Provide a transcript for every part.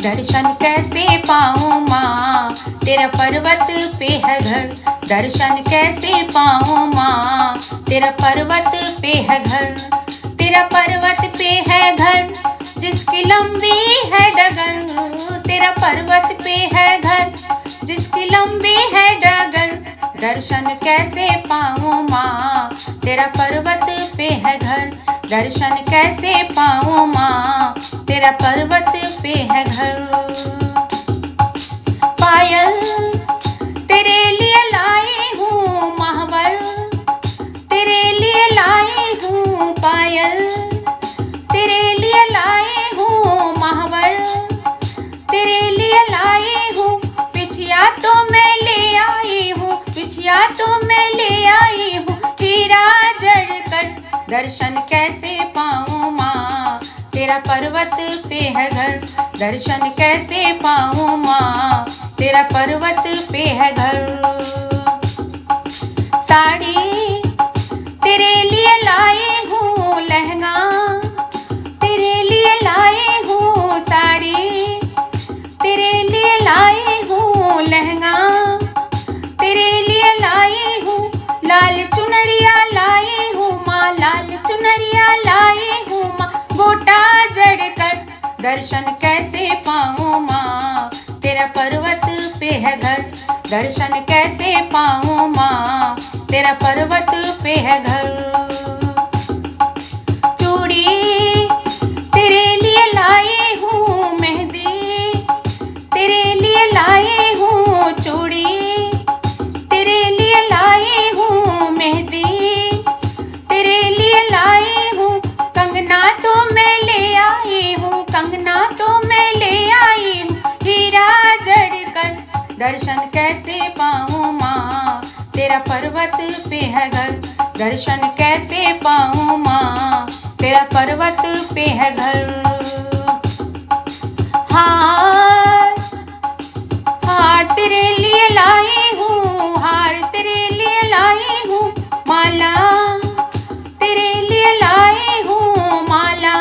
दर्शन कैसे पाऊँ माँ, तेरा पर्वत पे है घर। दर्शन कैसे पाऊँ माँ, तेरा पर्वत पे है घर। तेरा पर्वत पे है घर, जिसकी लंबी है डगर। तेरा पर्वत पे है घर, जिसकी लंबी है डगर। दर्शन कैसे पाऊँ माँ, तेरा पर्वत पे है घर। दर्शन कैसे पाऊँ माँ, तेरा पर्वत पे है घर। पायल तेरे लिए लाई हूँ महावर, तेरे लिए लाई हूँ पायल। तेरे लिए लाई हूँ महावर, तेरे लिए लाई हूँ। बिछिया तो मैं ले आई हूँ, बिछिया तो मैं ले आई हूँ हीरा जड़ कर। दर्शन कैसे पाऊँ माँ, तेरा पर्वत पे है घर। दर्शन कैसे पाऊँ माँ, तेरा पर्वत पे है घर। साड़ी तेरे लिए लाई हूँ लहंगा, तेरे लिए लाई हूँ साड़ी। तेरे लिए लाई हूँ लहंगा, तेरे लिए लाई हूँ लाल चुनरिया लाई हूँ माँ। लाल चुनरिया लाई हूँ माँ गोटा जड़ कर। दर्शन कैसे पाऊँ माँ, तेरा पर्वत पे है घर। दर्शन कैसे पाऊँ माँ, तेरा पर्वत पे है घर। चूड़ी तेरे लिए लाई हूँ मेहंदी, तेरे लिए लाई हूँ चूड़ी। तेरे लिए लाई हूँ मेहंदी, तेरे लिए लाई हूँ कंगना तो मैं ले आई हूँ। कंगना तो मैं ले आई हूँ हीरा जड़ कर। दर्शन कैसे पाऊँ माँ, तेरा पर्वत पे है घर। दर्शन कैसे पाऊँ माँ, तेरा पर्वत पे है घर। हार हार तेरे लिए लाई हूँ, हार तेरे लिए लाई हूँ माला। तेरे लिए लाई हूँ माला,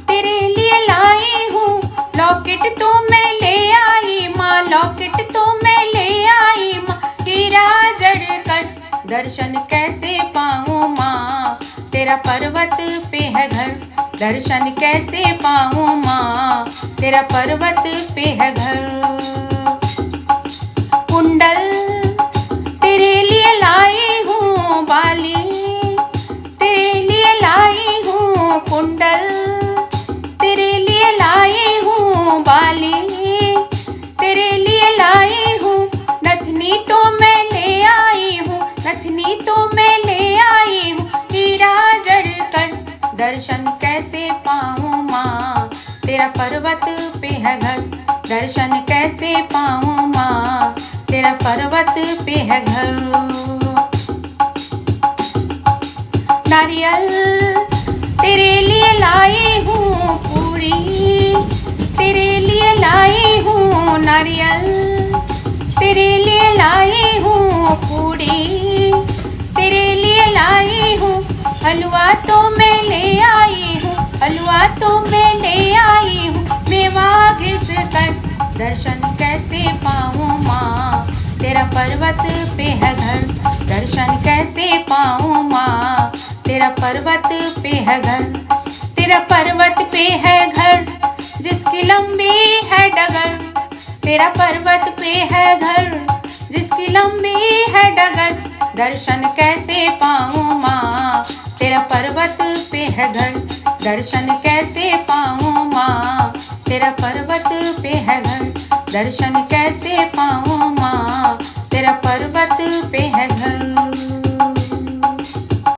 तेरे लिए लाई हूँ लॉकेट तो मैं ले आई माँ। लॉकेट तो मैं ले आई माँ हीरा जड़ कर। दर्शन कैसे पाऊँ माँ, तेरा पर्वत पे है घर। दर्शन कैसे पाऊँ माँ, तेरा पर्वत पे है घर। कुंडल तेरे लिए लाई हूँ बाली, तेरे लिए लाई हूँ कुंडल। तेरे लिए लाई हूँ बाली, तेरे लिए लाई हूँ नथनी तो मैं ले आई हूँ। नथनी तो मैं ले आई हूँ हीरा जड़ कर। दर्शन कैसे पाऊँ माँ, तेरा पर्वत पे है घर। दर्शन कैसे पाऊँ माँ, तेरा पर्वत पे है घर। नारियल तेरे लिए लाई हूँ पूरी, तेरे लिए लाई हूँ नारियल। तेरे लिए लाई हूँ पूरी, तेरे लिए लाई हूँ हलवा तो मैं ले आई हूँ। हलवा तो मैं ले आई हूँ मेवा घिस कर। दर्शन कैसे पाऊँ माँ, तेरा पर्वत पे है घर। दर्शन कैसे पाऊँ माँ, तेरा पर्वत पे है घर। तेरा पर्वत पे है घर, जिसकी लंबी है डगर। तेरा पर्वत पे है घर, जिसकी लंबी है डगर। दर्शन कैसे पाऊँ माँ, तेरा पर्वत पे है घर। दर्शन कैसे पाऊँ माँ, तेरा पर्वत पे है घर। दर्शन